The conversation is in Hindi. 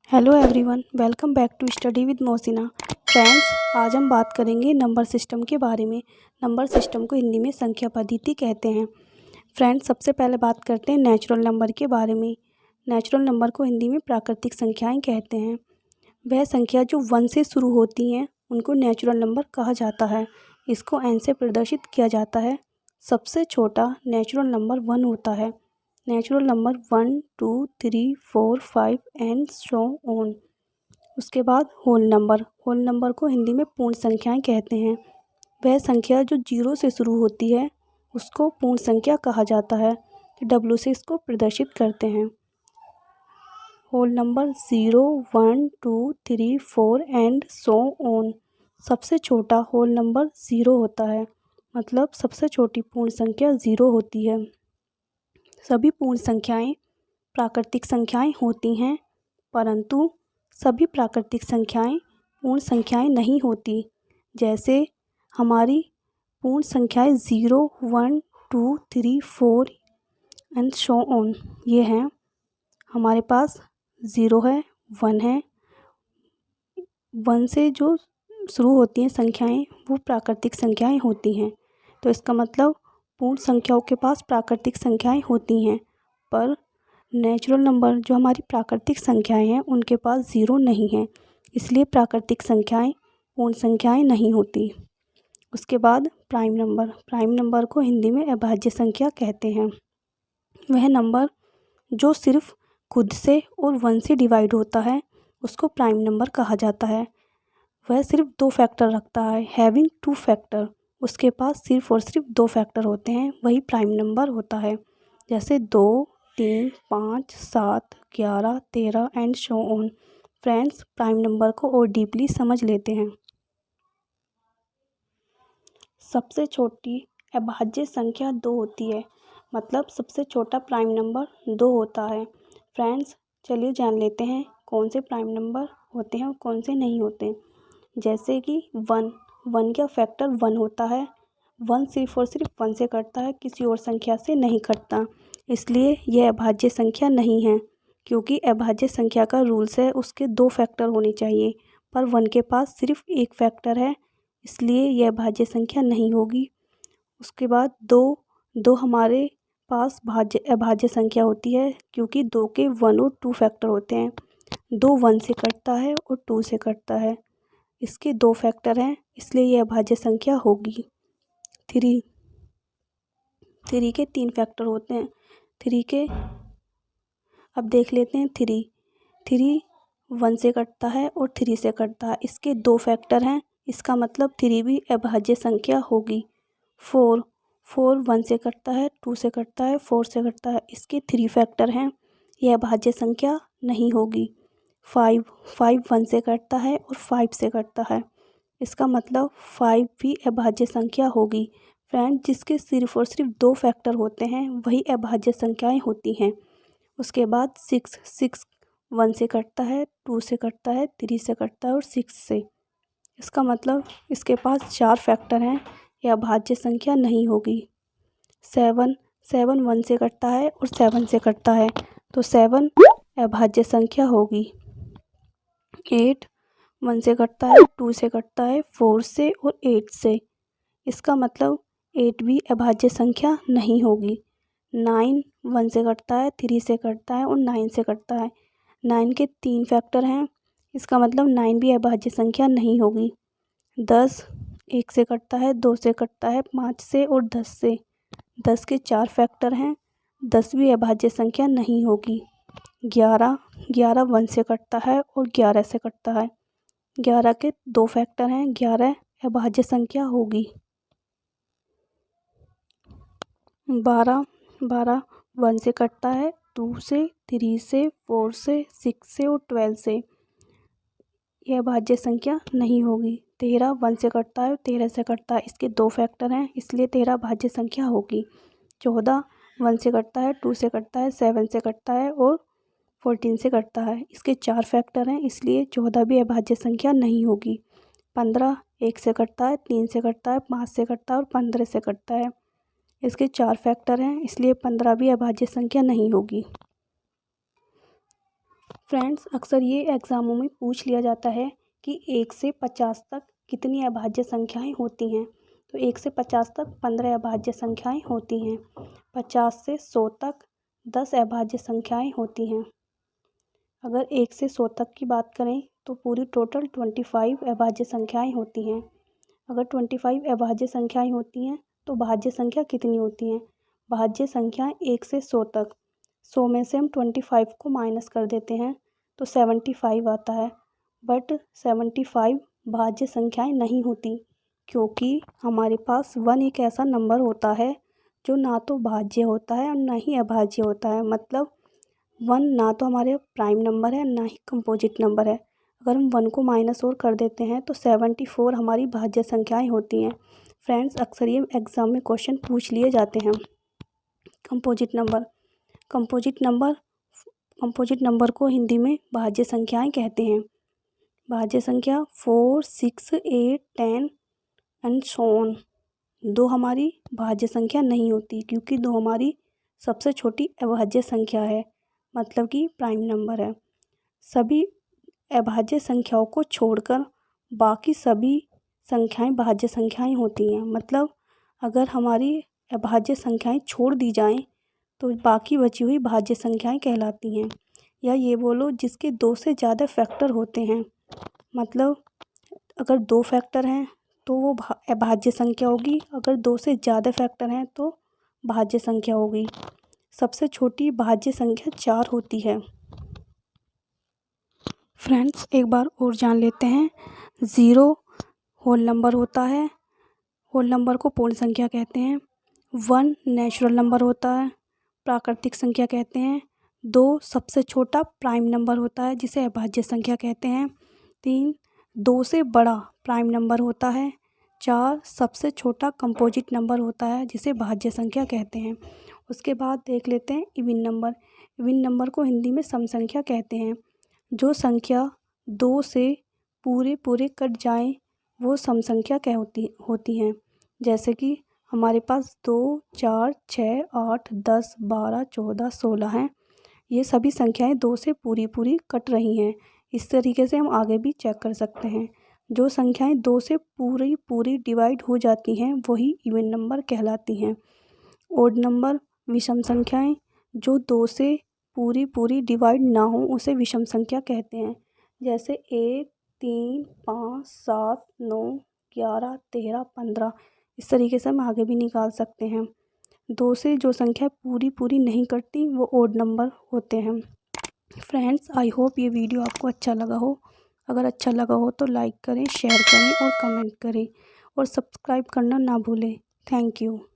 Hello everyone, welcome back to study with Mohsina. Friends, आज हम बात करेंगे नंबर सिस्टम के बारे में। नंबर सिस्टम को हिंदी में संख्या पद्धति कहते हैं। फ्रेंड्स, सबसे पहले बात करते हैं नेचुरल नंबर के बारे में। नेचुरल नंबर को हिंदी में प्राकृतिक संख्याएं कहते हैं। वह संख्या जो 1 से शुरू होती हैं उनको नेचुरल नंबर कहा जाता है। इसको n से प्रदर्शित किया जाता है। सबसे छोटा नेचुरल नंबर 1 होता है। Natural number 1, 2, 3, 4, 5 and so on. उसके बाद होल नंबर को हिंदी में पूर्ण संख्याएं कहते हैं। वह संख्या जो 0 से शुरू होती है उसको पूर्ण संख्या कहा जाता है। W से इसको प्रदर्शित करते हैं। Whole number 0, 1, 2, 3, 4 and so on. सबसे छोटा होल नंबर 0 होता है, मतलब सबसे छोटी पूर्ण संख्या 0 होती है। सभी पूर्ण संख्याएं प्राकृतिक संख्याएं होती हैं, परंतु सभी प्राकृतिक संख्याएं पूर्ण संख्याएं नहीं होती। जैसे हमारी पूर्ण संख्याएं 0, 1, 2, 3, 4 एंड सो ऑन ये हैं। हमारे पास 0 है, 1 है। 1 से जो शुरू होती हैं संख्याएं वो प्राकृतिक संख्याएं होती हैं। तो इसका मतलब पूर्ण संख्याओं के पास प्राकृतिक संख्याएं होती हैं, पर नेचुरल नंबर जो हमारी प्राकृतिक संख्याएं हैं उनके पास 0 नहीं है, इसलिए प्राकृतिक संख्याएं पूर्ण संख्याएं नहीं होती। उसके बाद प्राइम नंबर को हिंदी में अभाज्य संख्या कहते हैं। वह नंबर जो सिर्फ खुद से और 1 से डिवाइड होता है उसको प्राइम नंबर कहा जाता है। वह सिर्फ 2 फैक्टर रखता है, हैविंग 2 फैक्टर। उसके पास सिर्फ और सिर्फ 2 फैक्टर होते हैं, वही प्राइम नंबर होता है। जैसे 2, 3, 5, 7, 11, 13 and so on. Friends, prime number को और डीपली समझ लेते हैं। सबसे छोटी अभाज्य संख्या 2 होती है, मतलब सबसे छोटा प्राइम नंबर 2 होता है। फ्रेंड्स, चलिए जान लेते हैं कौन से प्राइम नंबर होते हैं और कौन से नहीं होते। जैसे कि 1 का फैक्टर 1 होता है। 1 सिर्फ और सिर्फ 1 से कटता है, किसी और संख्या से नहीं कटता, इसलिए यह अभाज्य संख्या नहीं है। क्योंकि अभाज्य संख्या का रूल्स है उसके 2 फैक्टर होने चाहिए, पर 1 के पास सिर्फ 1 फैक्टर है, इसलिए यह अभाज्य संख्या नहीं होगी। उसके बाद 2 हमारे पास अभाज्य संख्या होती है, क्योंकि 2 के 1 और 2 फैक्टर होते हैं। 2 1 से कटता है और 2 से कटता है, इसके 2 फैक्टर हैं, इसलिए यह अभाज्य संख्या होगी। 3 के 3 फैक्टर होते हैं। 3 के अब देख लेते हैं। 3 1 से कटता है और 3 से कटता है, इसके 2 फैक्टर हैं, इसका मतलब 3 भी अभाज्य संख्या होगी। 4 1 से कटता है, 2 से कटता है, 4 से कटता है, इसके 3 फैक्टर हैं, यह अभाज्य संख्या नहीं होगी। 5 1 से कटता है और 5 से कटता है, इसका मतलब 5 भी अभाज्य संख्या होगी। फ्रेंड, जिसके सिर्फ और सिर्फ 2 फैक्टर होते हैं वही अभाज्य संख्याएं होती हैं। उसके बाद 6 1 से कटता है, 2 से कटता है, 3 से कटता है और 6 से, इसका मतलब इसके पास 4 फैक्टर हैं, यह अभाज्य संख्या नहीं होगी। 7 1 से कटता है और 7 से कटता है, तो 7 अभाज्य संख्या होगी। 8 1 से कटता है, 2 से कटता है, 4 से और 8 से, इसका मतलब 8 भी अभाज्य संख्या नहीं होगी। 9 1 से कटता है, 3 से कटता है और 9 से कटता है, 9 के 3 फैक्टर हैं, इसका मतलब 9 भी अभाज्य संख्या नहीं होगी। 10 1 से कटता है, 2 से कटता है, 5 से और 10 से, 10 के 4 फैक्टर हैं, 10 भी अभाज्य संख्या नहीं होगी। 11 1 से कटता है और 11 से कटता है, 11 के 2 फैक्टर हैं, 11 अभाज्य संख्या होगी। 12 1 से कटता है, 2 से, 3 से, 4 से, 6 से और 12 से, यह अभाज्य संख्या नहीं होगी। 13 1 से कटता है और 13 से कटता है, इसके 2 फैक्टर हैं, इसलिए 13 अभाज्य संख्या होगी। 14 1 से कटता है, 2 से कटता है, 7 से कटता है और 14 से कटता है, इसके 4 फैक्टर हैं, इसलिए 14 भी अभाज्य संख्या नहीं होगी। 15 1 से कटता है, 3 से कटता है, 5 से कटता है और 15 से कटता है, इसके 4 फैक्टर हैं, इसलिए 15 भी अभाज्य संख्या नहीं होगी। फ्रेंड्स, अक्सर ये एग्ज़ामों में पूछ लिया जाता है कि 1 से 50 तक कितनी अभाज्य संख्याएं होती हैं। तो 1 से 50 तक 15 अभाज्य संख्याएं होती हैं। 50 से 100 तक 10 अभाज्य संख्याएं होती हैं। अगर 1 से 100 तक की बात करें तो पूरी टोटल 25 अभाज्य संख्याएं होती हैं। अगर 25 अभाज्य संख्याएं होती हैं तो भाज्य संख्या कितनी होती हैं? भाज्य संख्या 1 से 100 तक, 100 में से हम 25 को माइनस कर देते हैं तो 75 आता है। बट 75 भाज्य संख्याएं नहीं होती, क्योंकि हमारे पास 1 एक ऐसा नंबर होता है जो ना तो भाज्य होता है और ना ही अभाज्य होता है। मतलब 1 ना तो हमारे प्राइम नंबर है, ना ही कंपोजिट नंबर है। अगर हम 1 को माइनस और कर देते हैं तो 74 हमारी भाज्य संख्याएं होती हैं। फ्रेंड्स, अक्सर ये एग्ज़ाम में क्वेश्चन पूछ लिए जाते हैं। कंपोजिट नंबर कंपोजिट नंबर को हिंदी में भाज्य संख्याएं कहते हैं। भाज्य संख्या 4, 6, 8, 10 एंड सो ऑन। 2 हमारी भाज्य संख्या नहीं होती, क्योंकि 2 हमारी सबसे छोटी अभाज्य संख्या है, मतलब कि प्राइम नंबर है। सभी अभाज्य संख्याओं को छोड़कर बाकी सभी संख्याएं भाज्य संख्याएं होती हैं। मतलब अगर हमारी अभाज्य संख्याएं छोड़ दी जाएं तो बाकी बची हुई भाज्य संख्याएं कहलाती हैं। या ये बोलो जिसके 2 से ज़्यादा फैक्टर होते हैं। मतलब अगर 2 फैक्टर हैं तो वो अभाज्य संख्या होगी, अगर 2 से ज़्यादा फैक्टर हैं तो भाज्य संख्या होगी। सबसे छोटी भाज्य संख्या 4 होती है। फ्रेंड्स, एक बार और जान लेते हैं। 0 होल नंबर होता है, होल नंबर को पूर्ण संख्या कहते हैं। 1 नेचुरल नंबर होता है, प्राकृतिक संख्या कहते हैं। 2 सबसे छोटा प्राइम नंबर होता है, जिसे अभाज्य संख्या कहते हैं। 3 2 से बड़ा प्राइम नंबर होता है। 4 सबसे छोटा कंपोजिट नंबर होता है, जिसे भाज्य संख्या कहते हैं। उसके बाद देख लेते हैं इवन नंबर। इवन नंबर को हिंदी में सम संख्या कहते हैं। जो संख्या 2 से पूरे कट जाएं वो सम संख्या होती हैं। जैसे कि हमारे पास 2, 4, 6, 8, 10, 12, 14, 16 हैं। ये सभी संख्याएं 2 से पूरी कट रही हैं। इस तरीके से हम आगे भी चेक कर सकते हैं। जो संख्याएं 2 से पूरी डिवाइड हो जाती हैं वही इवन नंबर कहलाती हैं। ओड नंबर विषम संख्याएं जो 2 से पूरी डिवाइड ना हो उसे विषम संख्या कहते हैं। जैसे 1, 3, 5, 7, 9, 11, 13, 15। इस तरीके से हम आगे भी निकाल सकते हैं। 2 से जो संख्या पूरी नहीं कटती वो ओड नंबर होते हैं। फ्रेंड्स, आई होप ये वीडियो आपको अच्छा लगा हो। अगर अच्छा लगा हो तो लाइक करें, शेयर करें और कमेंट करें और सब्सक्राइब करना ना भूलें। Thank you.